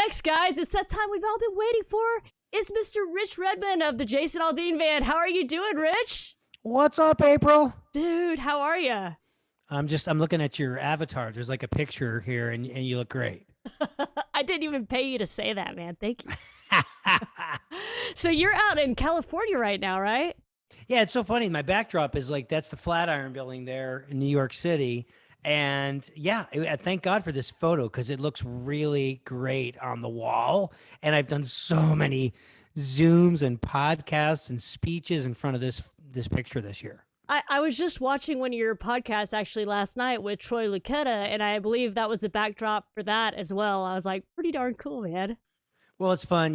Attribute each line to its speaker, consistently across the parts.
Speaker 1: next, guys, it's that time we've all been waiting for. It's Mr. Rich Redmond of the Jason Aldean Band. How are you doing, Rich?
Speaker 2: What's up, April?
Speaker 1: Dude, how are you?
Speaker 2: I'm looking at your avatar. There's like a picture here, and you look great.
Speaker 1: I didn't even pay you to say that, man. Thank you. So you're out in California right now, right?
Speaker 2: Yeah, it's so funny. My backdrop is like, that's the Flatiron Building there in New York City. And yeah, thank God for this photo because it looks really great on the wall. And I've done so many Zooms and podcasts and speeches in front of this picture this year.
Speaker 1: I was just watching one of your podcasts actually last night with Troy Lucetta, and I believe that was the backdrop for that as well. I was like, pretty darn cool, man.
Speaker 2: Well, it's fun.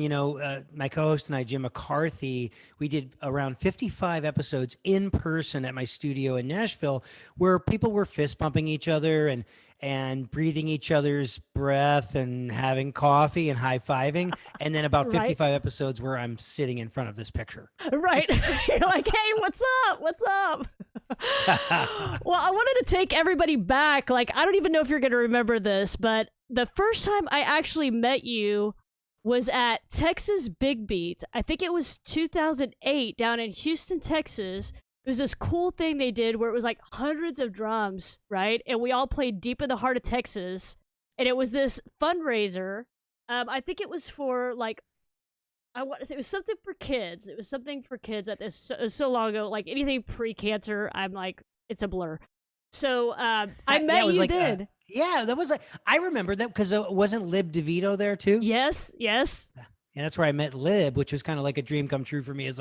Speaker 2: My co-host and I, Jim McCarthy, we did around 55 episodes in person at my studio in Nashville where people were fist bumping each other and breathing each other's breath and having coffee and high-fiving. And then about 55 episodes where I'm sitting in front of this picture.
Speaker 1: Right. You're like, hey, what's up? What's up? Well, I wanted to take everybody back. Like, I don't even know if you're going to remember this, but the first time I actually met you was at Texas Big Beat. I think it was 2008 down in Houston, Texas. It was this cool thing they did where it was like hundreds of drums, right? And we all played deep in the heart of Texas. And it was this fundraiser. I think it was for like, it was something for kids. It was something for kids at this so long ago. Like anything pre-cancer, I'm like, it's a blur. So I met you then.
Speaker 2: Yeah, that was I remember that because it wasn't Lib DeVito there too.
Speaker 1: Yes.
Speaker 2: And that's where I met Lib, which was kind of like a dream come true for me. It's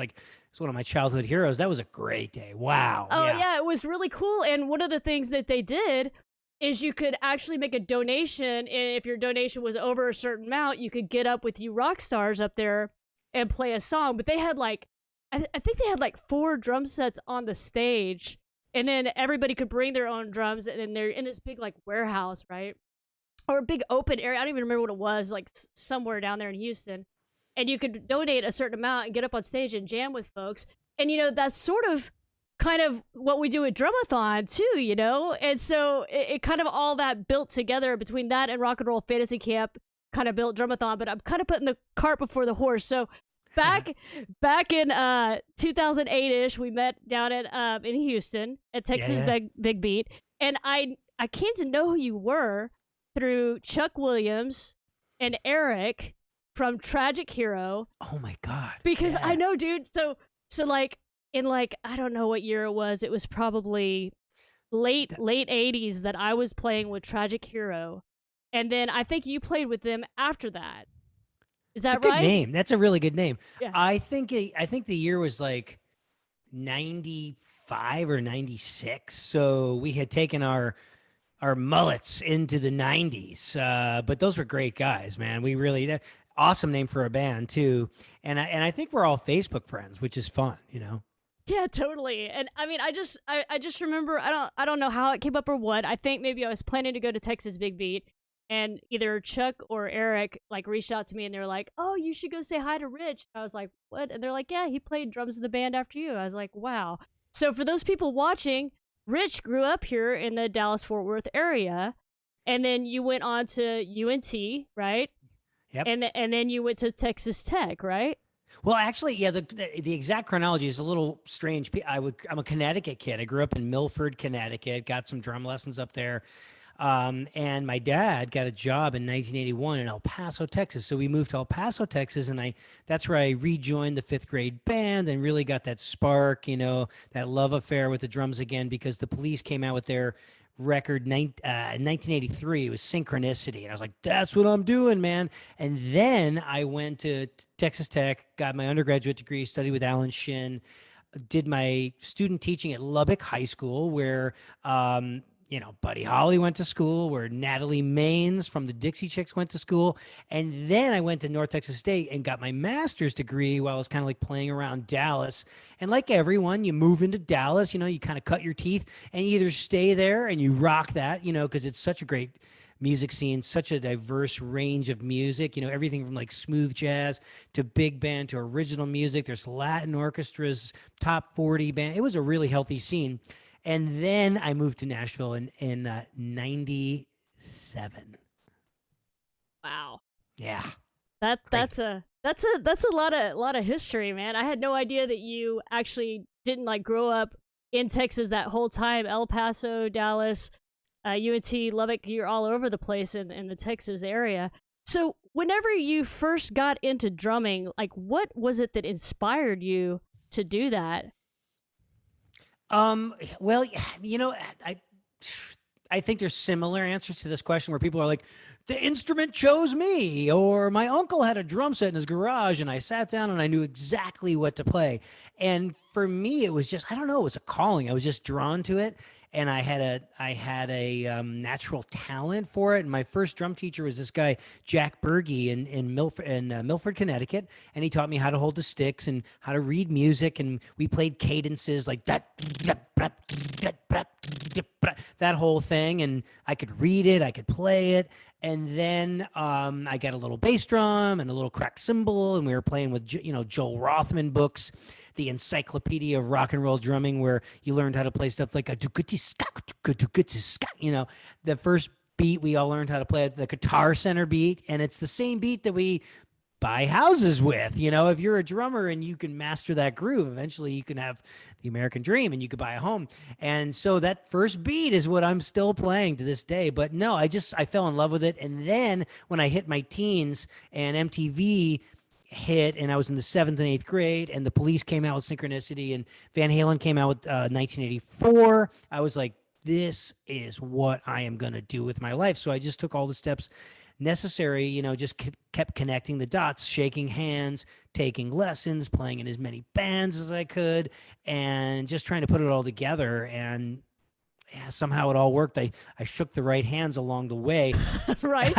Speaker 2: one of my childhood heroes. That was a great day. Wow.
Speaker 1: Oh yeah, it was really cool. And one of the things that they did is you could actually make a donation, and if your donation was over a certain amount, you could get up with you rock stars up there and play a song. But they had like, I think they had like 4 drum sets on the stage. And then everybody could bring their own drums, and then they're in this big like warehouse, right? Or a big open area. I don't even remember what it was, like somewhere down there in Houston. And you could donate a certain amount and get up on stage and jam with folks. And, that's sort of kind of what we do at Drummathon too, And so it kind of all that built together between that and Rock and Roll Fantasy Camp kind of built Drummathon. But I'm kind of putting the cart before the horse. So back in 2008-ish, we met down at in Houston at Texas Big Beat, and I came to know who you were through Chuck Williams and Eric from Tragic Hero.
Speaker 2: Oh my God!
Speaker 1: Because I know, dude. So like in like I don't know what year it was. It was probably late 80s that I was playing with Tragic Hero, and then I think you played with them after that. Is that right?
Speaker 2: Good name. That's a really good name.
Speaker 1: Yeah.
Speaker 2: I think the year was like 95 or 96. So we had taken our mullets into the 90s. But those were great guys, man. We really awesome name for a band too. And I think we're all Facebook friends, which is fun,
Speaker 1: Yeah, totally. And I mean, I just remember I don't know how it came up or what. I think maybe I was planning to go to Texas Big Beat. And either Chuck or Eric like reached out to me and they were like, "Oh, you should go say hi to Rich." I was like, "What?" And they're like, "Yeah, he played drums in the band after you." I was like, "Wow." So for those people watching, Rich grew up here in the Dallas-Fort Worth area, and then you went on to UNT, right?
Speaker 2: Yep.
Speaker 1: And then you went to Texas Tech, right?
Speaker 2: Well, actually, yeah, the exact chronology is a little strange. I'm a Connecticut kid. I grew up in Milford, Connecticut. Got some drum lessons up there. And my dad got a job in 1981 in El Paso, Texas. So we moved to El Paso, Texas, and that's where I rejoined the 5th grade band and really got that spark, that love affair with the drums again, because the Police came out with their record in 1983. It was Synchronicity. And I was like, that's what I'm doing, man. And then I went to Texas Tech, got my undergraduate degree, studied with Alan Shin, did my student teaching at Lubbock High School, where Buddy Holly went to school, where Natalie Maines from the Dixie Chicks went to school. And then I went to North Texas State and got my master's degree while I was kind of like playing around Dallas. And like everyone, you move into Dallas, you kind of cut your teeth and you either stay there and you rock that, because it's such a great music scene, such a diverse range of music, everything from like smooth jazz to big band to original music. There's Latin orchestras, top 40 band. It was a really healthy scene. And then I moved to Nashville in 97.
Speaker 1: Wow.
Speaker 2: Yeah. Great.
Speaker 1: That's a lot of history, man. I had no idea that you actually didn't like grow up in Texas that whole time. El Paso, Dallas, UNT, Lubbock, you're all over the place in the Texas area. So, whenever you first got into drumming, like what was it that inspired you to do that?
Speaker 2: Well, I I think there's similar answers to this question where people are like, the instrument chose me, or my uncle had a drum set in his garage and I sat down and I knew exactly what to play. And for me, it was just, I don't know, it was a calling. I was just drawn to it. And I had a natural talent for it. And my first drum teacher was this guy Jack Berge in Milford, Connecticut, and he taught me how to hold the sticks and how to read music. And we played cadences like that whole thing. And I could read it, I could play it. And then I got a little bass drum and a little crack cymbal, and we were playing with Joel Rothman books, the Encyclopedia of Rock and Roll Drumming, where you learned how to play stuff like a the first beat we all learned how to play the Guitar Center beat, and it's the same beat that we buy houses with. If you're a drummer and you can master that groove, eventually you can have the American dream and you could buy a home. And so that first beat is what I'm still playing to this day. But no, I fell in love with it. And then when I hit my teens and MTV hit, and I was in the 7th and 8th grade, and the Police came out with Synchronicity and Van Halen came out with 1984, I was like, this is what I am going to do with my life. So I just took all the steps necessary, just kept connecting the dots, shaking hands, taking lessons, playing in as many bands as I could, and just trying to put it all together. And yeah, somehow it all worked. I shook the right hands along the way.
Speaker 1: Right.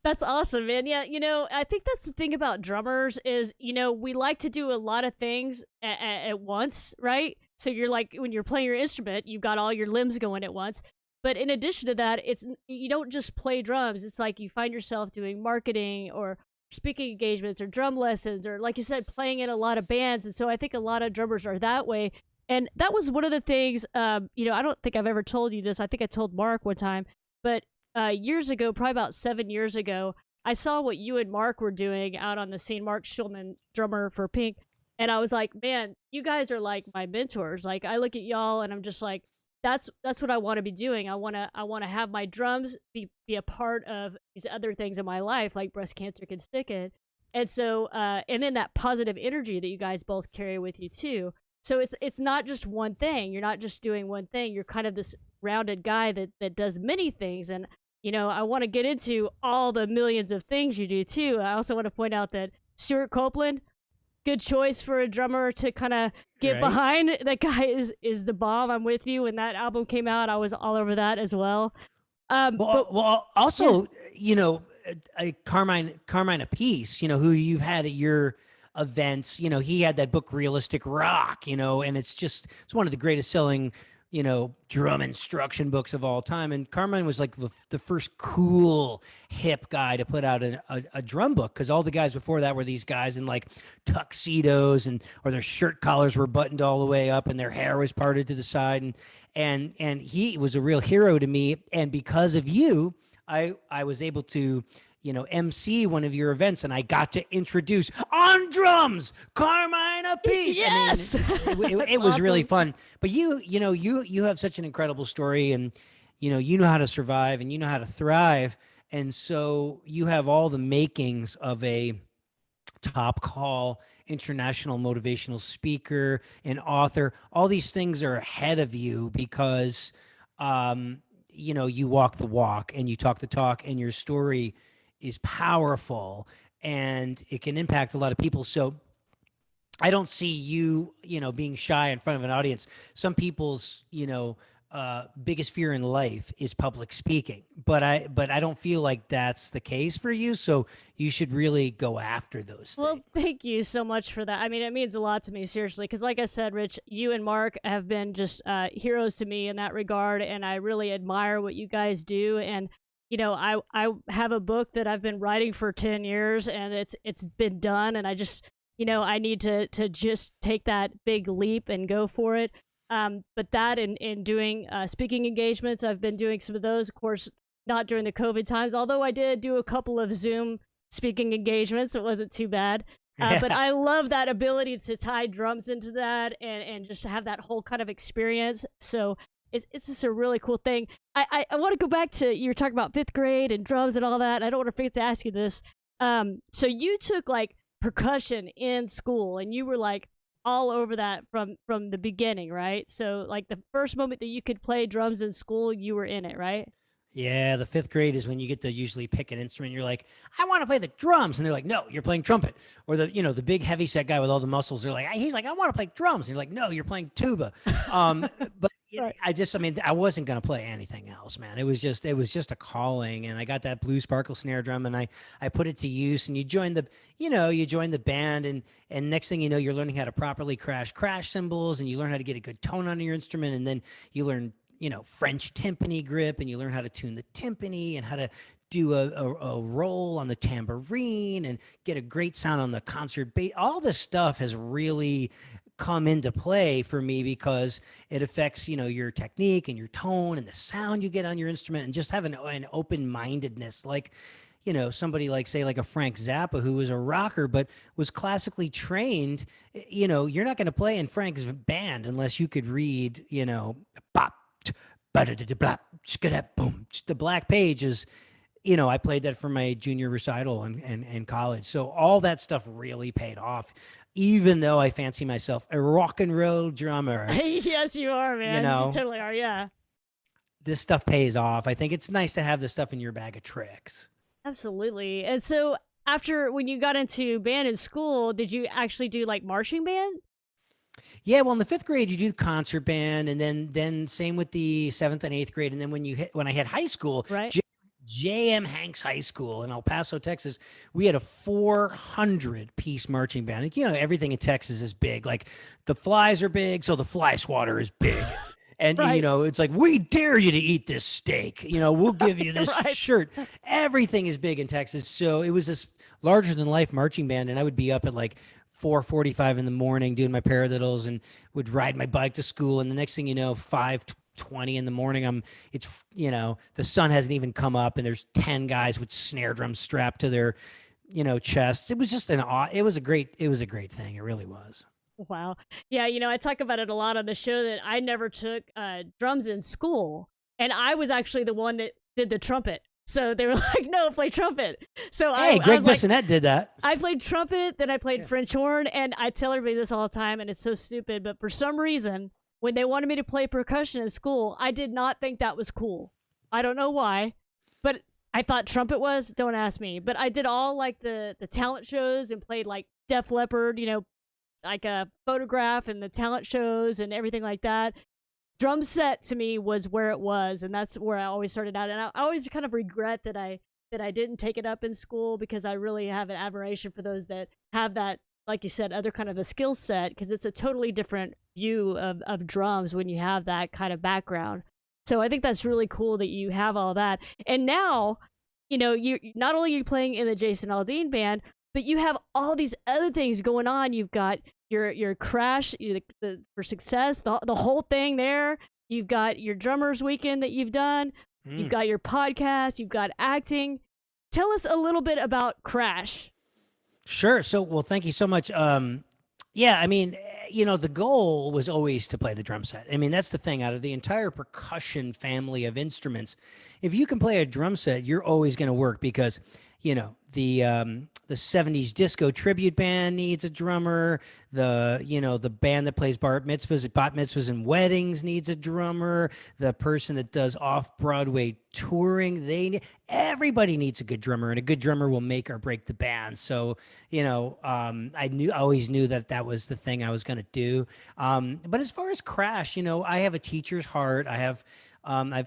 Speaker 1: That's awesome, man. Yeah, I think that's the thing about drummers is, we like to do a lot of things at once, right? So you're like, when you're playing your instrument, you've got all your limbs going at once. But in addition to that, you don't just play drums. It's like you find yourself doing marketing or speaking engagements or drum lessons or, like you said, playing in a lot of bands. And so I think a lot of drummers are that way. And that was one of the things, I don't think I've ever told you this. I think I told Mark one time. But years ago, probably about 7 years ago, I saw what you and Mark were doing out on the scene, Mark Schulman, drummer for Pink. And I was like, man, you guys are like my mentors. Like, I look at y'all and I'm just like, that's what I want to be doing. I want to have my drums be a part of these other things in my life, like Breast Cancer Can Stick It. And so, and then that positive energy that you guys both carry with you too. So it's not just one thing. You're not just doing one thing. You're kind of this rounded guy that does many things. And, I want to get into all the millions of things you do too. I also want to point out that Stuart Copeland, good choice for a drummer to kind of get behind. That guy is the bomb. I'm with you. When that album came out, I was all over that as well.
Speaker 2: Also, Carmine Appice, who you've had at your events, he had that book Realistic Rock, and it's one of the greatest selling drum instruction books of all time. And Carmine was like the first cool hip guy to put out a drum book, because all the guys before that were these guys in like tuxedos or their shirt collars were buttoned all the way up and their hair was parted to the side. And he was a real hero to me. And because of you, I was able to MC one of your events, and I got to introduce on drums Carmine Appice.
Speaker 1: Yes,
Speaker 2: I mean, it was awesome. Really fun. But you have such an incredible story, and you know how to survive and you know how to thrive, and so you have all the makings of a top call international motivational speaker and author. All these things are ahead of you because you walk the walk and you talk the talk, and your story is powerful and it can impact a lot of people. So I don't see you, being shy in front of an audience. Some people's, biggest fear in life is public speaking, but I don't feel like that's the case for you. So you should really go after those things.
Speaker 1: Well, thank you so much for that. I mean, it means a lot to me, seriously, because like I said, Rich, you and Mark have been just heroes to me in that regard, and I really admire what you guys do. And I have a book that I've been writing for 10 years, and it's been done, and I just, I need to just take that big leap and go for it. But that in doing speaking engagements, I've been doing some of those. Of course, not during the COVID times, although I did do a couple of Zoom speaking engagements. It wasn't too bad. But I love that ability to tie drums into that and just have that whole kind of experience. So it's just a really cool thing. I want to go back to, you were talking about fifth grade and drums and all that. I don't want to forget to ask you this. So you took like percussion in school and you were like all over that from the beginning, right? So like the first moment that you could play drums in school, you were in it, right?
Speaker 2: Yeah, the fifth grade is when you get to usually pick an instrument. You're like, I want to play the drums, and they're like, no, you're playing trumpet. Or the big heavy set guy with all the muscles. They're like, he's like, I want to play drums, and you're like, no, you're playing tuba. But
Speaker 1: Right.
Speaker 2: I wasn't gonna play anything else, man. It was just a calling, and I got that blue sparkle snare drum, and I put it to use. And you join the band, and next thing you know, you're learning how to properly crash cymbals, and you learn how to get a good tone on your instrument, and then you learn French timpani grip, and you learn how to tune the timpani and how to do a roll on the tambourine and get a great sound on the concert bass. All this stuff has really come into play for me because it affects, your technique and your tone and the sound you get on your instrument, and just have an open-mindedness. Like, somebody like, say, like a Frank Zappa, who was a rocker but was classically trained. You're not going to play in Frank's band unless you could read, bop, boom. The Black Page is, I played that for my junior recital in college. So all that stuff really paid off, even though I fancy myself a rock and roll drummer.
Speaker 1: Yes, you are, man. You totally are, yeah.
Speaker 2: This stuff pays off. I think it's nice to have this stuff in your bag of tricks.
Speaker 1: Absolutely. And so when you got into band in school, did you actually do like marching band?
Speaker 2: Yeah, well, in the fifth grade, you do concert band, and then same with the seventh and eighth grade. And then when I hit high school,
Speaker 1: right.
Speaker 2: J.M. Hanks High School in El Paso, Texas, we had a 400-piece marching band. Everything in Texas is big. Like the flies are big, so the fly swatter is big. And,
Speaker 1: right.
Speaker 2: It's like, we dare you to eat this steak. We'll give you this
Speaker 1: right.
Speaker 2: shirt. Everything is big in Texas. So it was this larger-than-life marching band, and I would be up at like 4:45 in the morning doing my paradiddles and would ride my bike to school. And the next thing you know, 5:20 in the morning, the sun hasn't even come up, and there's 10 guys with snare drums strapped to their, chests. It was just it was a great thing. It really was.
Speaker 1: Wow. Yeah, I talk about it a lot on the show that I never took drums in school, and I was actually the one that did the trumpet. So they were like, no, play trumpet. So
Speaker 2: Greg Bissonette did that.
Speaker 1: I played trumpet, then I played French horn, and I tell everybody this all the time, and it's so stupid, but for some reason, when they wanted me to play percussion in school, I did not think that was cool. I don't know why, but I thought trumpet was. Don't ask me. But I did all like the talent shows and played like Def Leppard, like a Photograph and the talent shows and everything like that. Drum set to me was where it was, and that's where I always started out. And I always kind of regret that I didn't take it up in school, because I really have an admiration for those that have that, like you said, other kind of a skill set, because it's a totally different view of drums when you have that kind of background. So I think that's really cool that you have all that. And now, you not only are you playing in the Jason Aldean band, but you have all these other things going on. You've got your crash for success, the whole thing there. You've got your drummers weekend that you've done. You've got your podcast. You've got acting. Tell us a little bit about Crash.
Speaker 2: Sure. So, well, thank you so much. Yeah, I mean, the goal was always to play the drum set. I mean, that's the thing. Out of the entire percussion family of instruments, if you can play a drum set, you're always going to work, because the 70s disco tribute band needs a drummer. The band that plays bat mitzvahs and weddings needs a drummer. The person that does off-Broadway touring, everybody needs a good drummer, and a good drummer will make or break the band. So, I always knew that was the thing I was going to do. But as far as Crash, I have a teacher's heart. I've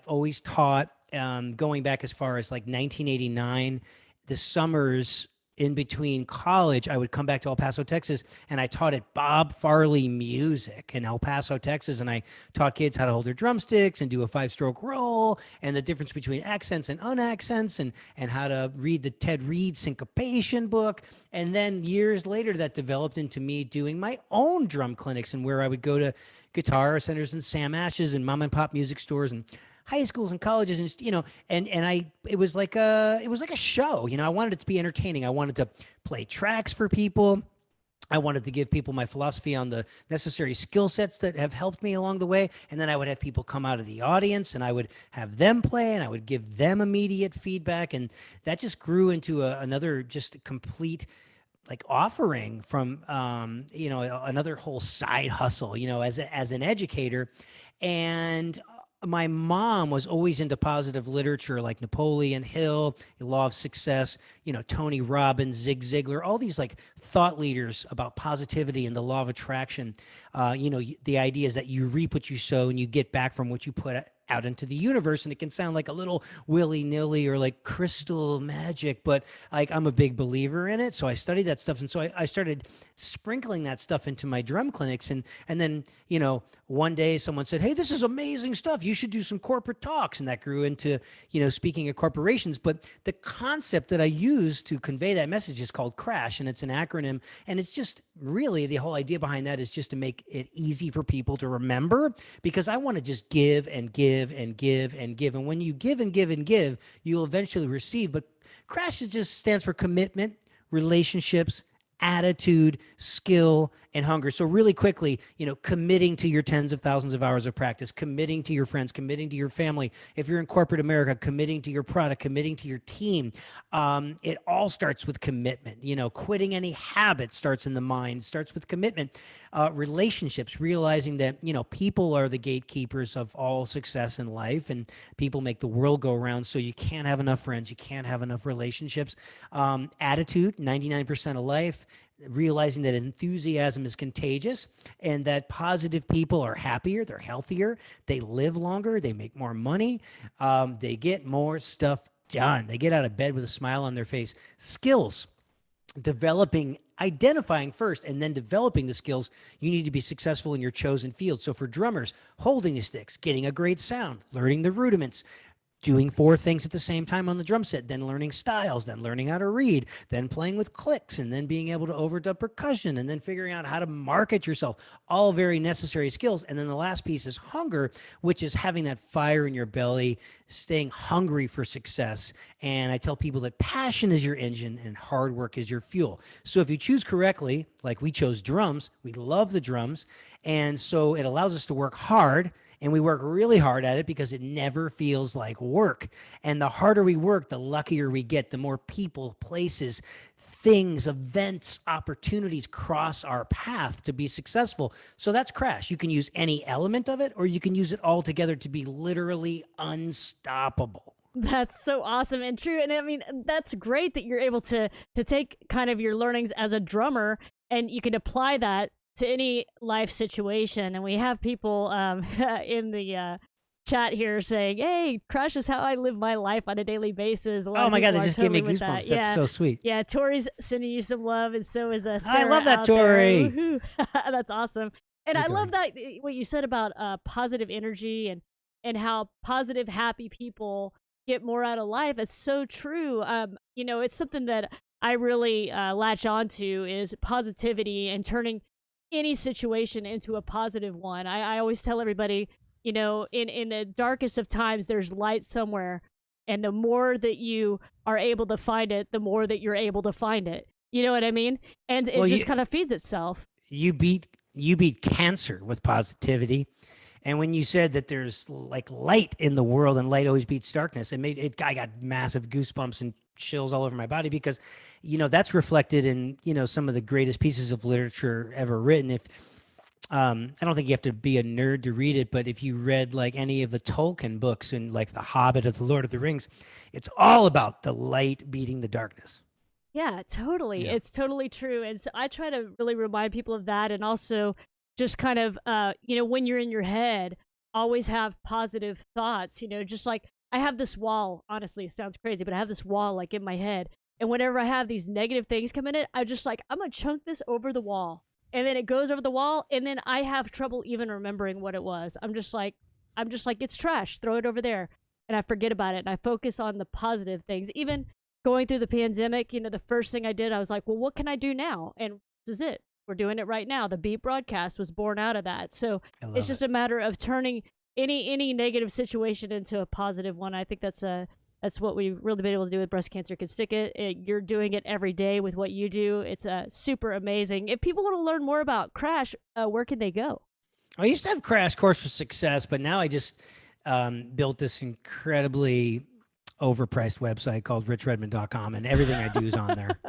Speaker 2: always taught, going back as far as like 1989, the summers in between college, I would come back to El Paso, Texas, and I taught at Bob Farley Music in El Paso, Texas, and I taught kids how to hold their drumsticks and do a 5-stroke roll, and the difference between accents and unaccents, and how to read the Ted Reed syncopation book. And then years later, that developed into me doing my own drum clinics, and where I would go to Guitar Centers and Sam Ash's and mom and pop music stores and high schools and colleges, and it was like a show. I wanted it to be entertaining. I wanted to play tracks for people. I wanted to give people my philosophy on the necessary skill sets that have helped me along the way. And then I would have people come out of the audience and I would have them play and I would give them immediate feedback. And that just grew into another just complete like offering from, another whole side hustle, as an educator. And my mom was always into positive literature like Napoleon Hill, The Law of Success, Tony Robbins, Zig Ziglar, all these like thought leaders about positivity and the law of attraction. The idea is that you reap what you sow and you get back from what you put out into the universe. And it can sound like a little willy-nilly or like crystal magic, but like I'm a big believer in it. So I studied that stuff. And so I started sprinkling that stuff into my drum clinics. And then, one day someone said, hey, this is amazing stuff. You should do some corporate talks. And that grew into, speaking at corporations. But the concept that I use to convey that message is called CRASH. And it's an acronym. And it's just really the whole idea behind that is just to make it easy for people to remember, because I want to just give and give and give and give. And when you give and give and give, you'll eventually receive. But CRASH just stands for commitment, relationships, attitude, skill, and hunger. So really quickly, committing to your tens of thousands of hours of practice, committing to your friends, committing to your family. If you're in corporate America, committing to your product, committing to your team. It all starts with commitment. Quitting any habit starts in the mind, starts with commitment. Relationships, realizing that, people are the gatekeepers of all success in life, and people make the world go around. So you can't have enough friends. You can't have enough relationships. Attitude, 99% of life. Realizing that enthusiasm is contagious and that positive people are happier, they're healthier, they live longer, they make more money, they get more stuff done. They get out of bed with a smile on their face. Skills, identifying first and then developing the skills you need to be successful in your chosen field. So for drummers, holding the sticks, getting a great sound, learning the rudiments, doing 4 things at the same time on the drum set, then learning styles, then learning how to read, then playing with clicks, and then being able to overdub percussion, and then figuring out how to market yourself. All very necessary skills. And then the last piece is hunger, which is having that fire in your belly, staying hungry for success. And I tell people that passion is your engine and hard work is your fuel. So if you choose correctly, like we chose drums, we love the drums. And so it allows us to work hard. And we work really hard at it because it never feels like work. And the harder we work, the luckier we get, the more people, places, things, events, opportunities cross our path to be successful. So that's CRASH. You can use any element of it, or you can use it all together to be literally unstoppable.
Speaker 1: That's so awesome and true. And I mean, that's great that you're able to take kind of your learnings as a drummer and you can apply that to any life situation. And we have people in the chat here saying, hey, CRASH is how I live my life on a daily basis.
Speaker 2: Oh my God, that just gave me goosebumps. That's so sweet.
Speaker 1: Yeah, Tori's sending you some love, and so is Sarah.
Speaker 2: I love that, Tori.
Speaker 1: That's awesome. And I love that, what you said about positive energy and how positive, happy people get more out of life. It's so true. It's something that I really latch onto is positivity and turning any situation into a positive one. I always tell everybody, in the darkest of times, there's light somewhere. And the more that you are able to find it, the more that you're able to find it. You know what I mean? And it just kind of feeds itself.
Speaker 2: You beat cancer with positivity. And when you said that there's like light in the world and light always beats darkness, I got massive goosebumps and chills all over my body because, that's reflected in, some of the greatest pieces of literature ever written. If I don't think you have to be a nerd to read it, but if you read like any of the Tolkien books and like The Hobbit or The Lord of the Rings, it's all about the light beating the darkness.
Speaker 1: Yeah, totally. Yeah. It's totally true. And so I try to really remind people of that, and also just kind of, when you're in your head, always have positive thoughts, just like I have this wall, honestly, it sounds crazy, but I have this wall like in my head. And whenever I have these negative things come in it, I'm just like, I'm going to chunk this over the wall. And then it goes over the wall. And then I have trouble even remembering what it was. I'm just like, it's trash. Throw it over there. And I forget about it. And I focus on the positive things. Even going through the pandemic, the first thing I did, I was like, well, what can I do now? And this is it. We're doing it right now. The Beat broadcast was born out of that. So it's just
Speaker 2: it.
Speaker 1: a matter of turning any negative situation into a positive one. I think that's what we've really been able to do with Breast Cancer Can Stick It. You're doing it every day with what you do. It's super amazing. If people want to learn more about Crash, where can they go?
Speaker 2: I used to have Crash Course for Success, but now I just built this incredibly overpriced website called richredmond.com, and everything I do is on there.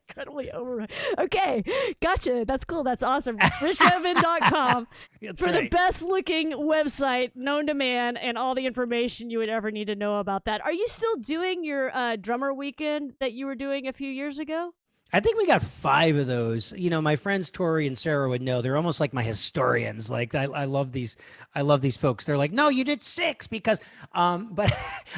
Speaker 1: Incredibly over. Okay, gotcha. That's cool. That's awesome. richredmond.com for the best looking website known to man, and all the information you would ever need to know about that. Are you still doing your drummer weekend that you were doing a few years ago?
Speaker 2: I think we got 5 of those. You know, my friends Tori and Sarah would know. They're almost like my historians. Like I love these folks. They're like, no, you did 6 because but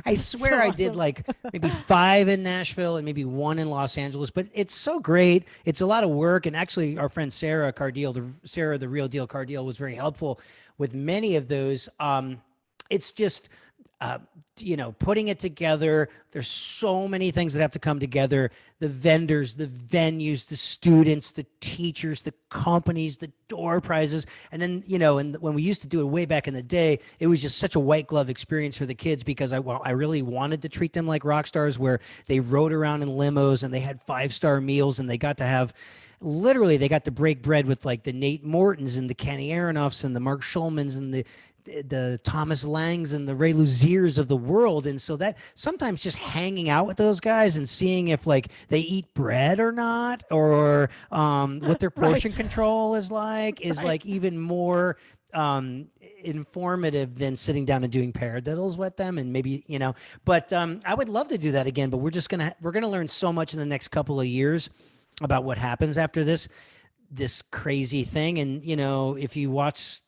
Speaker 2: I swear so I did like maybe 5 in Nashville and maybe 1 in Los Angeles. But it's so great. It's a lot of work. And actually our friend Sarah Cardeal, Sarah the Real Deal Cardeal, was very helpful with many of those. It's just you know, putting it together. There's so many things that have to come together. The vendors, the venues, the students, the teachers, the companies, the door prizes. And then, you know, and when we used to do it way back in the day, it was just such a white glove experience for the kids because I really wanted to treat them like rock stars, where they rode around in limos and they had 5-star meals, and they got to have, literally, they got to break bread with like the Nate Mortons and the Kenny Aronoffs and the Mark Schulmans and the Thomas Langs and the Ray Luziers of the world. And so that sometimes just hanging out with those guys and seeing if like they eat bread or not, or what their portion control is like even more informative than sitting down and doing paradiddles with them. And maybe, you know, but I would love to do that again, but we're gonna learn so much in the next couple of years about what happens after this crazy thing. And, you know, if you watch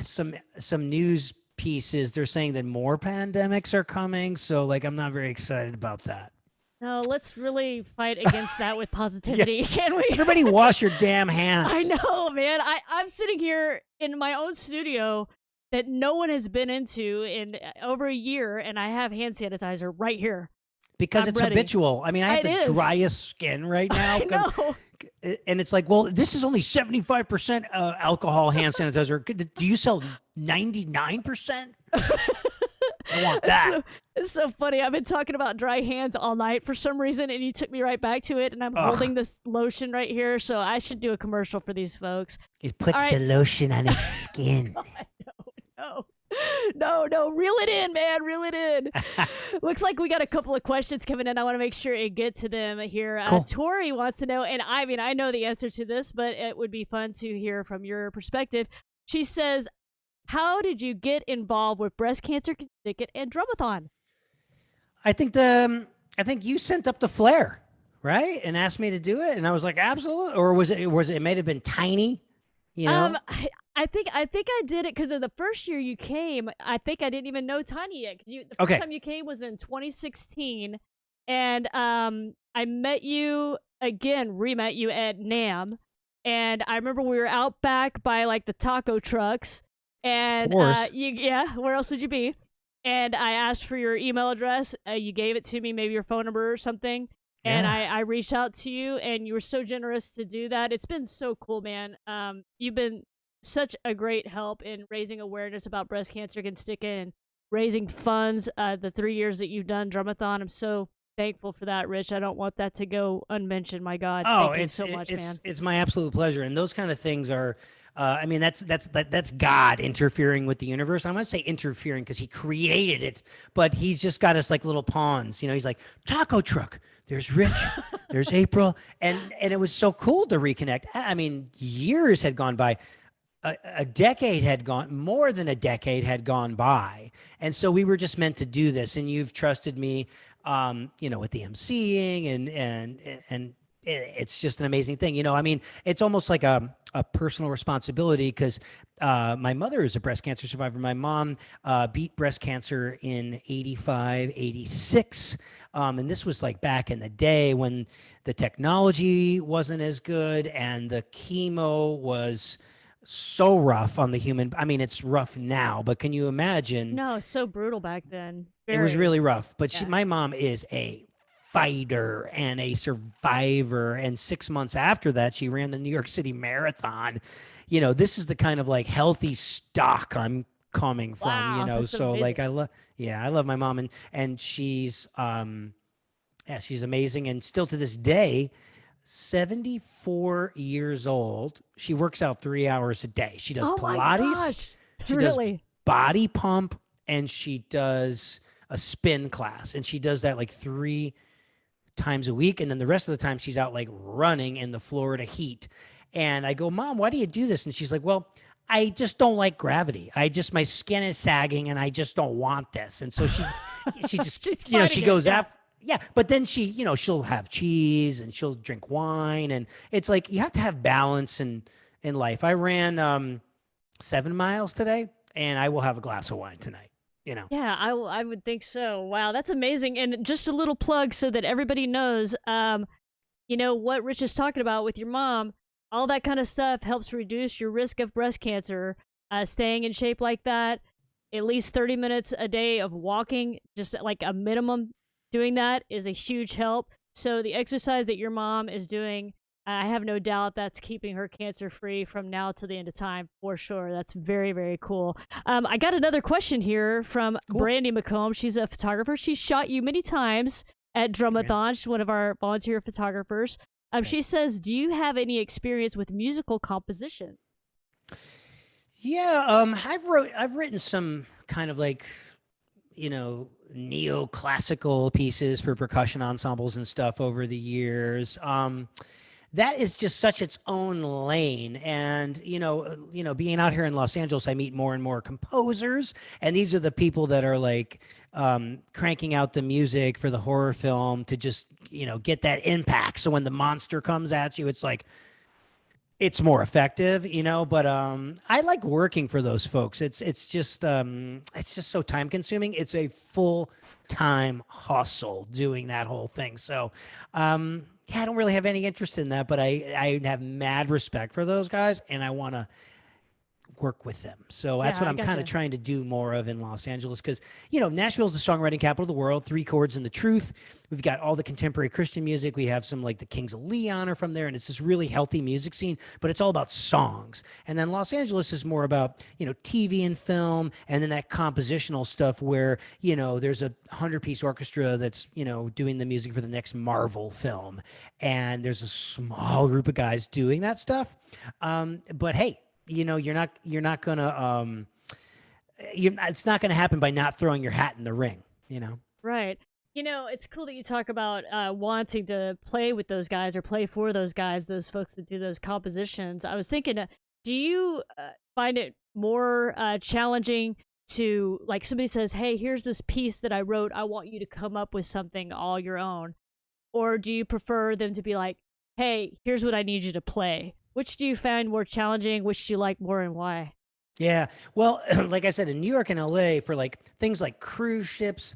Speaker 2: some news pieces, they're saying that more pandemics are coming. So like, I'm not very excited about that.
Speaker 1: No, let's really fight against that with positivity, can we?
Speaker 2: Everybody wash your damn hands.
Speaker 1: I know, man. I'm sitting here in my own studio that no one has been into in over a year, and I have hand sanitizer right here.
Speaker 2: Because it's ready. Habitual. I mean, I have the driest skin right now.
Speaker 1: I know.
Speaker 2: And it's like, well, this is only 75% alcohol hand sanitizer. Do you sell 99%? I want that.
Speaker 1: It's so funny. I've been talking about dry hands all night for some reason, and you took me right back to it, and I'm holding this lotion right here, so I should do a commercial for these folks.
Speaker 2: It puts the lotion on its skin.
Speaker 1: No, reel it in, man. Reel it in. Looks like we got a couple of questions coming in. I want to make sure and get to them here. Cool. Tori wants to know, and I mean, I know the answer to this, but it would be fun to hear from your perspective. She says, how did you get involved with Breast Cancer Can Stick It and Drummathon?
Speaker 2: I think you sent up the flare, right? And asked me to do it. And I was like, absolutely. Or was it may have been tiny, you know?
Speaker 1: I think I did it because of the first year you came. I think I didn't even know Tiny yet, because the first time you came was in 2016, and I met you again, re-met you at NAMM, and I remember we were out back by like the taco trucks, and where else would you be? And I asked for your email address. You gave it to me, maybe your phone number or something. Yeah. And I reached out to you, and you were so generous to do that. It's been so cool, man. You've been such a great help in raising awareness about Breast Cancer Can Stick It and raising funds. The 3 years that you've done Drummathon, I'm so thankful for that, Rich. I don't want that to go unmentioned. My God, thank you so much, man.
Speaker 2: It's my absolute pleasure. And those kind of things are, I mean, that's God interfering with the universe. I'm going to say interfering because he created it, but he's just got us like little pawns. You know, he's like, taco truck. There's Rich, there's April. And it was so cool to reconnect. I mean, years had gone by. A decade had gone, more than a decade had gone by. And so we were just meant to do this. And you've trusted me, you know, with the emceeing and it's just an amazing thing. You know, I mean, it's almost like a personal responsibility because my mother is a breast cancer survivor. My mom beat breast cancer in 85, 86. And this was like back in the day when the technology wasn't as good and the chemo was so rough on the human. I mean, it's rough now, but can you imagine?
Speaker 1: No, it's so brutal back then.
Speaker 2: It was really rough. But my mom is a fighter and a survivor. And 6 months after that, she ran the New York City Marathon. This is the kind of like healthy stock I'm coming from,
Speaker 1: Wow, that's
Speaker 2: So like
Speaker 1: amazing.
Speaker 2: I love my mom, and she's yeah, she's amazing. And still to this day, 74 years old. She works out 3 hours a day. She does
Speaker 1: Oh my
Speaker 2: Pilates,
Speaker 1: gosh.
Speaker 2: she does
Speaker 1: Really?
Speaker 2: body pump, and she does a spin class. And she does that like 3 times a week. And then the rest of the time she's out like running in the Florida heat. And I go, Mom, why do you do this? And she's like, well, I just don't like gravity. My skin is sagging and I just don't want this. And so she just,
Speaker 1: She's
Speaker 2: she
Speaker 1: fighting it.
Speaker 2: goes
Speaker 1: Yeah.
Speaker 2: after, yeah, but then she'll have cheese and she'll drink wine. And it's like, you have to have balance in life. I ran 7 miles today and I will have a glass of wine tonight.
Speaker 1: Yeah, I would think so. Wow, that's amazing. And just a little plug so that everybody knows, what Rich is talking about with your mom, all that kind of stuff helps reduce your risk of breast cancer. Staying in shape like that, at least 30 minutes a day of walking, just like a minimum doing that is a huge help. So the exercise that your mom is doing, I have no doubt that's keeping her cancer free from now to the end of time for sure. That's very, very cool. I got another question here from
Speaker 2: Cool.
Speaker 1: Brandy McComb. She's a photographer. She's shot you many times at Drummathon. She's one of our volunteer photographers.
Speaker 2: Okay.
Speaker 1: She says, do you have any experience with musical composition?
Speaker 2: Yeah, I've written some kind of like, neoclassical pieces for percussion ensembles and stuff over the years. That is just such its own lane. And, being out here in Los Angeles, I meet more and more composers. And these are the people that are like cranking out the music for the horror film to just, get that impact. So when the monster comes at you, it's like, it's more effective, but I like working for those folks. It's just so time consuming. It's a full-time hustle doing that whole thing. So yeah, I don't really have any interest in that, but I have mad respect for those guys and I want to work with them. So that's
Speaker 1: Yeah,
Speaker 2: what
Speaker 1: I
Speaker 2: I'm kind
Speaker 1: gotcha.
Speaker 2: of trying to do more of in Los Angeles because, Nashville's the songwriting capital of the world, 3 chords and the truth. We've got all the contemporary Christian music. We have some like the Kings of Leon are from there, and it's this really healthy music scene, but it's all about songs. And then Los Angeles is more about, TV and film, and then that compositional stuff where, there's a 100-piece orchestra that's, doing the music for the next Marvel film. And there's a small group of guys doing that stuff. But hey, you're not gonna it's not gonna happen by not throwing your hat in the ring.
Speaker 1: Right. It's cool that you talk about wanting to play with those guys or play for those guys, those folks that do those compositions. I was thinking, do you find it more challenging to, like, somebody says, hey, here's this piece that I wrote. I want you to come up with something all your own. Or do you prefer them to be like, hey, here's what I need you to play? Which do you find more challenging? Which do you like more and why?
Speaker 2: Yeah. Well, like I said, in New York and LA, for like things like cruise ships,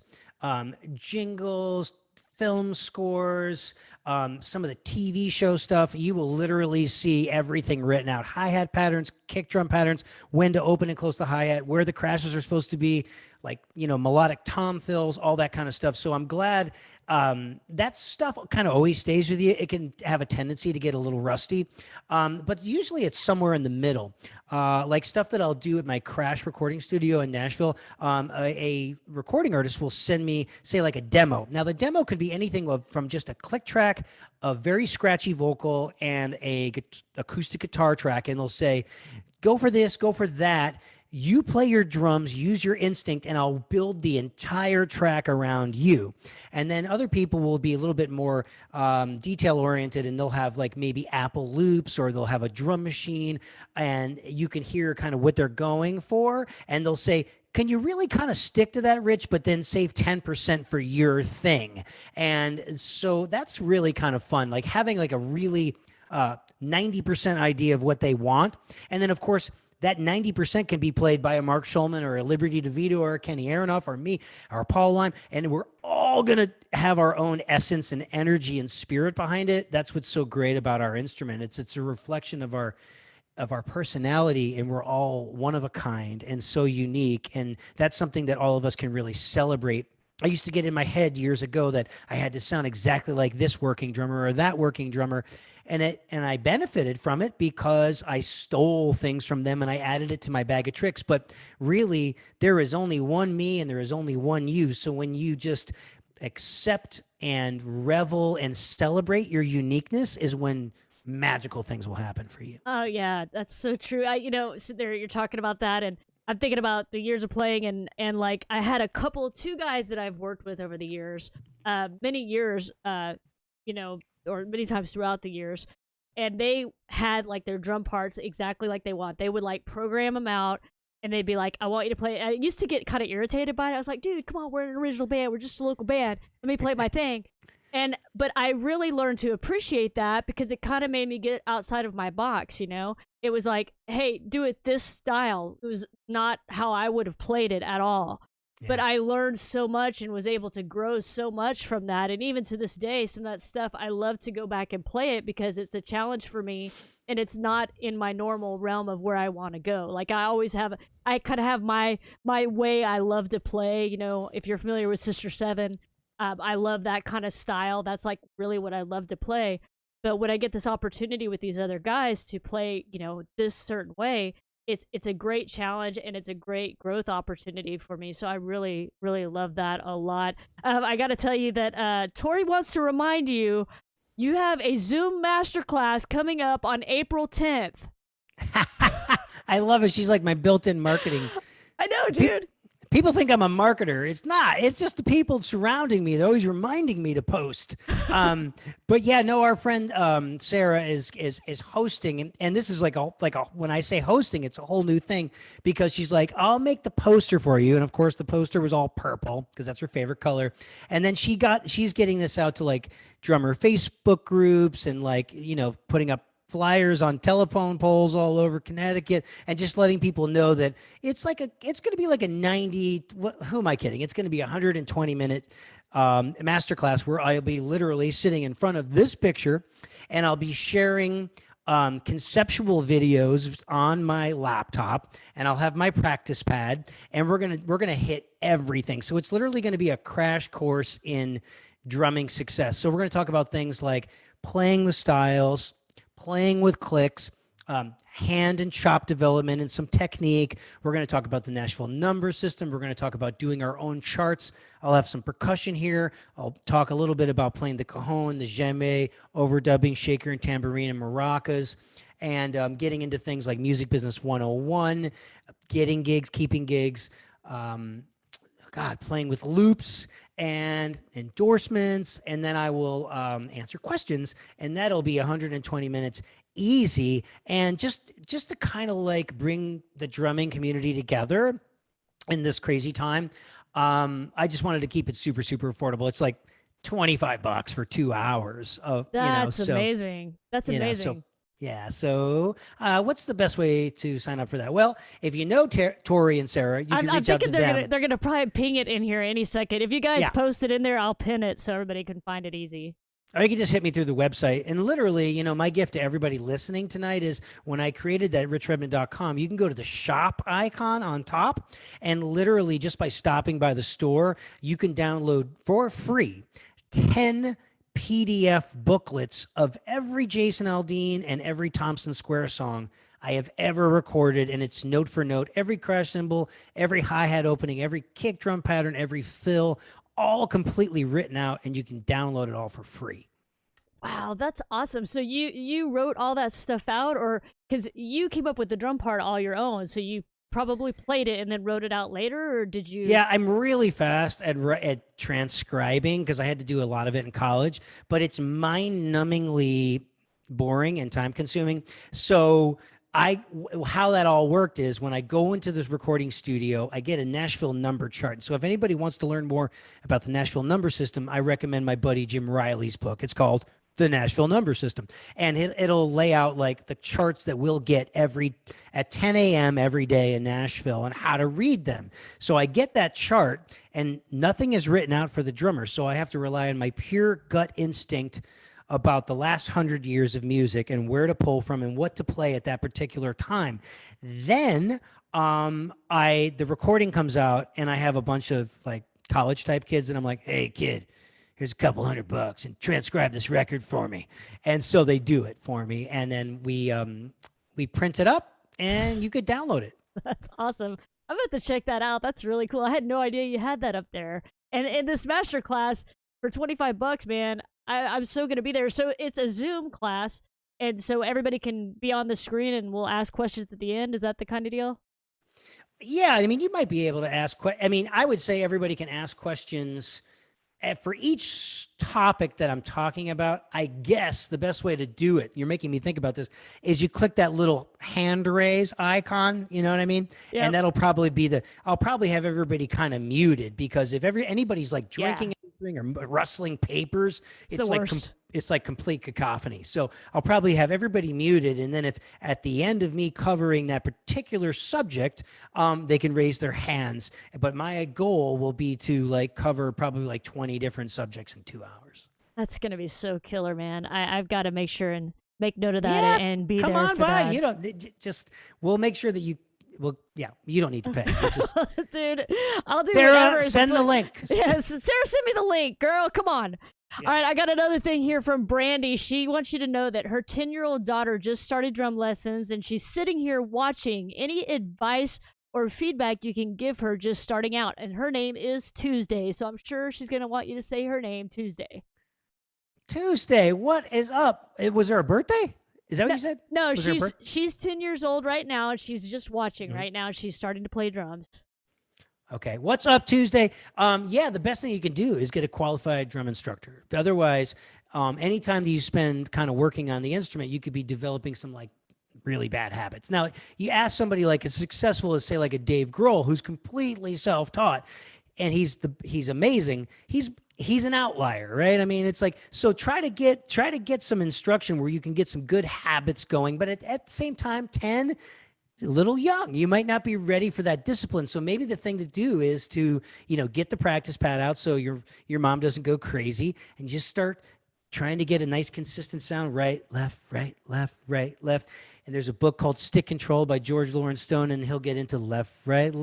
Speaker 2: jingles, film scores, some of the TV show stuff, you will literally see everything written out. Hi-hat patterns, kick drum patterns, when to open and close the hi-hat, where the crashes are supposed to be, like, melodic tom fills, all that kind of stuff. So I'm glad that stuff kind of always stays with you. It can have a tendency to get a little rusty, but usually it's somewhere in the middle. Like stuff that I'll do at my Crash recording studio in Nashville. A recording artist will send me, say, like a demo. Now, the demo could be anything from just a click track, a very scratchy vocal, and a acoustic guitar track, and they'll say, go for this, go for that. You play your drums, use your instinct, and I'll build the entire track around you. And then other people will be a little bit more detail oriented, and they'll have like maybe Apple loops, or they'll have a drum machine, and you can hear kind of what they're going for. And they'll say, can you really kind of stick to that, Rich, but then save 10% for your thing? And so that's really kind of fun, like having like a really 90% idea of what they want. And then, of course, that 90% can be played by a Mark Schulman or a Liberty DeVito or a Kenny Aronoff or me or Paul Lime. And we're all going to have our own essence and energy and spirit behind it. That's what's so great about our instrument. It's a reflection of our personality, and we're all one of a kind and so unique. And that's something that all of us can really celebrate I used to get in my head years ago that I had to sound exactly like this working drummer or that working drummer. And I benefited from it because I stole things from them and I added it to my bag of tricks. But really, there is only one me and there is only one you. So when you just accept and revel and celebrate your uniqueness is when magical things will happen for you.
Speaker 1: Oh yeah, that's so true. Sit there, you're talking about that, and I'm thinking about the years of playing, and like I had two guys that I've worked with over the years, many years, or many times throughout the years, and they had like their drum parts exactly like they want. They would like program them out, and they'd be like, "I want you to play." I used to get kind of irritated by it. I was like, "Dude, come on, we're an original band. We're just a local band. Let me play my thing." But I really learned to appreciate that because it kind of made me get outside of my box, It was like, hey, do it this style. It was not how I would have played it at all. Yeah. But I learned so much and was able to grow so much from that. And even to this day, some of that stuff, I love to go back and play it because it's a challenge for me and it's not in my normal realm of where I want to go. Like I kind of have my way I love to play. If you're familiar with Sister Seven, I love that kind of style. That's like really what I love to play. But when I get this opportunity with these other guys to play, this certain way, it's a great challenge and it's a great growth opportunity for me. So I really, really love that a lot. I got to tell you that Tori wants to remind you, you have a Zoom masterclass coming up on April 10th.
Speaker 2: I love it. She's like my built-in marketing.
Speaker 1: I know, dude.
Speaker 2: People think I'm a marketer. It's not. It's just the people surrounding me. They're always reminding me to post. But yeah, no, our friend Sarah is hosting, and this is like when I say hosting, it's a whole new thing because she's like, I'll make the poster for you, and of course the poster was all purple because that's her favorite color. And then she's getting this out to like drummer Facebook groups and like putting up flyers on telephone poles all over Connecticut and just letting people know that it's going to be like a 90, who am I kidding? It's going to be a 120-minute masterclass where I'll be literally sitting in front of this picture and I'll be sharing conceptual videos on my laptop and I'll have my practice pad and we're going to hit everything. So it's literally going to be a crash course in drumming success. So we're going to talk about things like playing the styles, playing with clicks, hand and chop development and some technique. We're going to talk about the Nashville number system. We're going to talk about doing our own charts. I'll have some percussion here. I'll talk a little bit about playing the cajon, the djembe, overdubbing, shaker and tambourine and maracas, and getting into things like Music Business 101, getting gigs, keeping gigs, playing with loops and endorsements, and then I will answer questions, and that'll be 120 minutes easy, and just to kind of like bring the drumming community together in this crazy time. I just wanted to keep it super, super affordable. It's like $25 for 2 hours of
Speaker 1: That's amazing. That's amazing.
Speaker 2: So what's the best way to sign up for that? Well, if you know Tori and Sarah, you can reach out to them.
Speaker 1: They're gonna probably ping it in here any second. If you guys post it in there, I'll pin it so everybody can find it easy.
Speaker 2: Or you can just hit me through the website. And literally, my gift to everybody listening tonight is when I created that richredmond.com, you can go to the shop icon on top, and literally just by stopping by the store, you can download for free 10 PDF booklets of every Jason Aldean and every Thompson Square song I have ever recorded, and it's note for note, every crash cymbal, every hi-hat opening, every kick drum pattern, every fill, all completely written out, and you can download it all for free.
Speaker 1: Wow, that's awesome. So you wrote all that stuff out, or because you came up with the drum part all your own, so you probably played it and then wrote it out later, or did you?
Speaker 2: Yeah, I'm really fast at transcribing because I had to do a lot of it in college, but it's mind-numbingly boring and time-consuming. So how that all worked is when I go into this recording studio, I get a Nashville number chart. So if anybody wants to learn more about the Nashville number system, I recommend my buddy Jim Riley's book. It's called The Nashville Number System, and it'll lay out like the charts that we'll get at 10 a.m. every day in Nashville and how to read them. So I get that chart and nothing is written out for the drummer. So I have to rely on my pure gut instinct about the last 100 years of music and where to pull from and what to play at that particular time. Then the recording comes out and I have a bunch of like college type kids, and I'm like, hey kid, here's a couple $100 and transcribe this record for me. And so they do it for me. And then we print it up and you could download it.
Speaker 1: That's awesome. I'm about to check that out. That's really cool. I had no idea you had that up there. And in this masterclass for $25, man, I'm so going to be there. So it's a Zoom class. And so everybody can be on the screen and we'll ask questions at the end. Is that the kind of deal?
Speaker 2: Yeah. I mean, you might be able to ask, I mean, I would say everybody can ask questions for each topic that I'm talking about. I guess the best way to do it, you're making me think about this, is you click that little hand raise icon, you know what I mean?
Speaker 1: Yep.
Speaker 2: And that'll probably be I'll probably have everybody kind of muted, because if anybody's like drinking anything or rustling papers, it's like complete cacophony. So I'll probably have everybody muted. And then if at the end of me covering that particular subject, they can raise their hands. But my goal will be to like cover probably like 20 different subjects in 2 hours.
Speaker 1: That's going to be so killer, man. I've got to make sure and make note of that and be there.
Speaker 2: Come on
Speaker 1: for
Speaker 2: by.
Speaker 1: that.
Speaker 2: You don't we'll make sure that you you don't need to pay. Just,
Speaker 1: dude, I'll do
Speaker 2: Sarah,
Speaker 1: whatever.
Speaker 2: send the link.
Speaker 1: Yes, Sarah, send me the link, girl. Come on. Yeah. All right, I got another thing here from Brandy. She wants you to know that her 10-year-old daughter just started drum lessons, and she's sitting here watching. Any advice or feedback you can give her just starting out? And her name is Tuesday, so I'm sure she's going to want you to say her name, Tuesday.
Speaker 2: Tuesday, what is up? Was there a birthday? Is that what you said?
Speaker 1: No, she's 10 years old right now, and she's just watching right now. She's starting to play drums.
Speaker 2: Okay. What's up, Tuesday? The best thing you can do is get a qualified drum instructor. Otherwise, anytime that you spend kind of working on the instrument, you could be developing some like really bad habits. Now, you ask somebody like as successful as say like a Dave Grohl, who's completely self-taught, and he's amazing. He's an outlier, right? I mean, it's like, so try to get some instruction where you can get some good habits going, but at the same time, 10, a little young. You might not be ready for that discipline. So maybe the thing to do is to, get the practice pad out so your mom doesn't go crazy, and just start trying to get a nice consistent sound, right, left, right, left, right, left. And there's a book called Stick Control by George Lawrence Stone, and he'll get into left, right,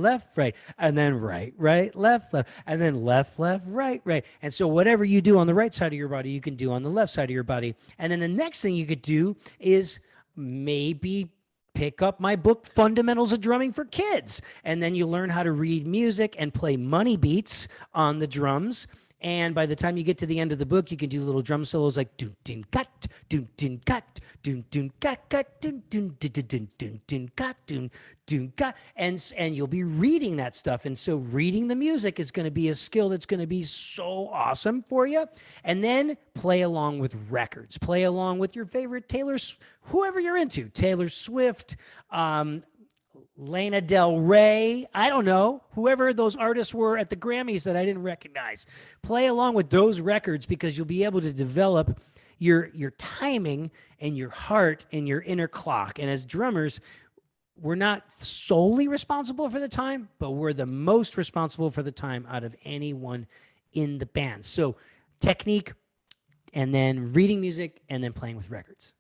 Speaker 2: and then right, left, and then left, right. And so whatever you do on the right side of your body, you can do on the left side of your body. And then the next thing you could do is maybe pick up my book, Fundamentals of Drumming for Kids. And then you learn how to read music and play money beats on the drums. And by the time you get to the end of the book, you can do little drum solos like doon doon gat, doon doon gat, doon doon gat gat, doon doon doon doon doon gat, doon doon gat, and you'll be reading that stuff. And so reading the music is going to be a skill that's going to be so awesome for you. And then play along with records. Play along with your favorite whoever you're into, Taylor Swift, Lana Del Rey, I don't know, whoever those artists were at the Grammys that I didn't recognize. Play along with those records, because you'll be able to develop your timing and your heart and your inner clock. And as drummers, we're not solely responsible for the time, but we're the most responsible for the time out of anyone in the band. So technique, and then reading music, and then playing with records.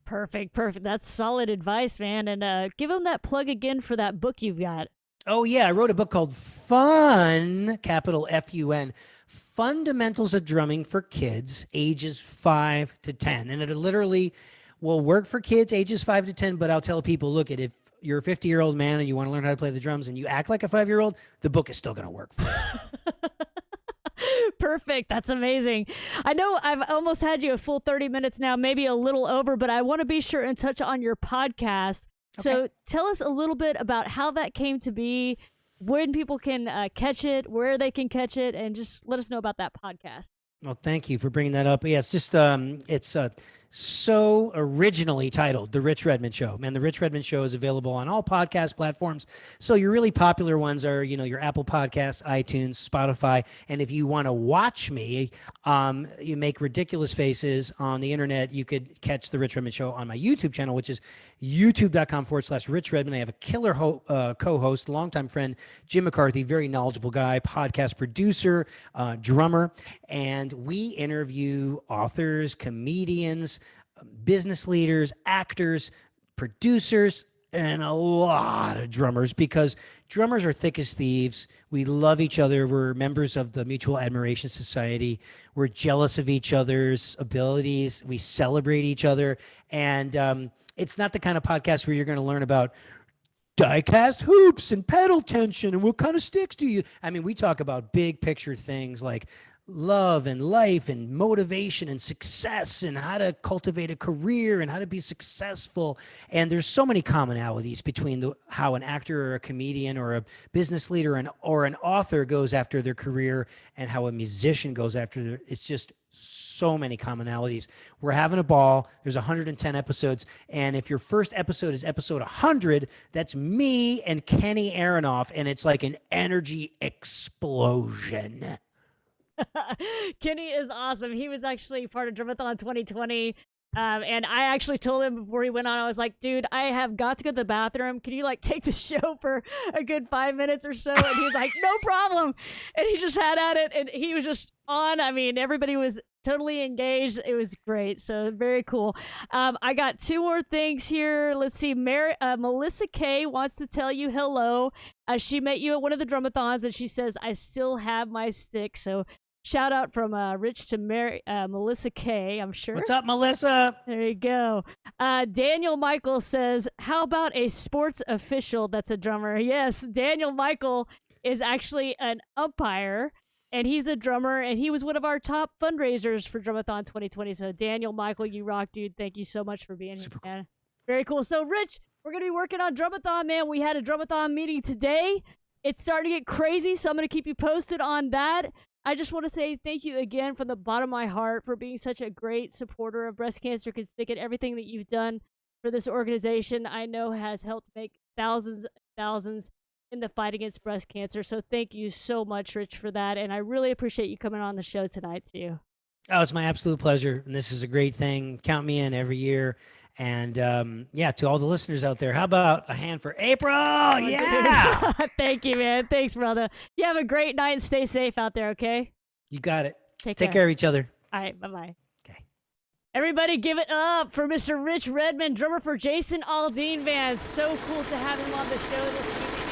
Speaker 1: Perfect. That's solid advice, man. And give them that plug again for that book you've got.
Speaker 2: Oh, yeah. I wrote a book called Fun, capital F-U-N, Fundamentals of Drumming for Kids, ages 5 to 10. And it literally will work for kids ages 5 to 10, but I'll tell people, look, if you're a 50-year-old man and you want to learn how to play the drums and you act like a 5-year-old, the book is still going to work for you.
Speaker 1: Perfect. That's amazing. I know I've almost had you a full 30 minutes now, maybe a little over, but I want to be sure and touch on your podcast. Okay. So tell us a little bit about how that came to be, when people can catch it, where they can catch it, and just let us know about that podcast.
Speaker 2: Well, thank you for bringing that up. Yeah, it's just, it's so originally titled The Rich Redmond Show. Man, The Rich Redmond Show is available on all podcast platforms. So your really popular ones are, your Apple Podcasts, iTunes, Spotify. And if you want to watch me, you make ridiculous faces on the internet, you could catch The Rich Redmond Show on my YouTube channel, which is youtube.com/Rich Redmond. I have a killer co-host, longtime friend, Jim McCarthy, very knowledgeable guy, podcast producer, drummer. And we interview authors, comedians, business leaders, actors, producers, and a lot of drummers, because drummers are thick as thieves. We love each other. We're members of the Mutual Admiration Society. We're jealous of each other's abilities. We celebrate each other. And it's not the kind of podcast where you're going to learn about die-cast hoops and pedal tension and what kind of sticks do you. I mean, we talk about big picture things like love and life and motivation and success and how to cultivate a career and how to be successful. And there's so many commonalities between how an actor or a comedian or a business leader or an author goes after their career and how a musician goes after their. It's just so many commonalities. We're having a ball. There's 110 episodes. And if your first episode is episode 100, that's me and Kenny Aronoff. And it's like an energy explosion.
Speaker 1: Kenny is awesome. He was actually part of Drummathon 2020. And I actually told him before he went on, I was like, dude, I have got to go to the bathroom. Can you like take the show for a good 5 minutes or so? And he's like, no problem. And he just had at it and he was just on. I mean, everybody was totally engaged. It was great. So very cool. I got two more things here. Let's see. Melissa K wants to tell you hello. She met you at one of the Drummathons and she says, I still have my stick. So shout out from Rich to Melissa K, I'm sure.
Speaker 2: What's up, Melissa?
Speaker 1: There you go. Daniel Michael says, how about a sports official that's a drummer? Yes, Daniel Michael is actually an umpire, and he's a drummer, and he was one of our top fundraisers for Drummathon 2020. So Daniel Michael, you rock, dude. Thank you so much for being here, man. Very cool. So, Rich, we're going to be working on Drummathon, man. We had a Drummathon meeting today. It's starting to get crazy, so I'm going to keep you posted on that. I just want to say thank you again from the bottom of my heart for being such a great supporter of Breast Cancer Can-Stick and everything that you've done for this organization. I know has helped make thousands and thousands in the fight against breast cancer. So thank you so much, Rich, for that. And I really appreciate you coming on the show tonight, too.
Speaker 2: Oh, it's my absolute pleasure. And this is a great thing. Count me in every year. And yeah, to all the listeners out there, how about a hand for April? Yeah.
Speaker 1: Thank you, man. Thanks, brother. You have a great night and stay safe out there, okay?
Speaker 2: You got it.
Speaker 1: Take
Speaker 2: care of each other.
Speaker 1: All right. Bye-bye.
Speaker 2: Okay.
Speaker 1: Everybody give it up for Mr. Rich Redmond, drummer for Jason Aldean Band. So cool to have him on the show this evening.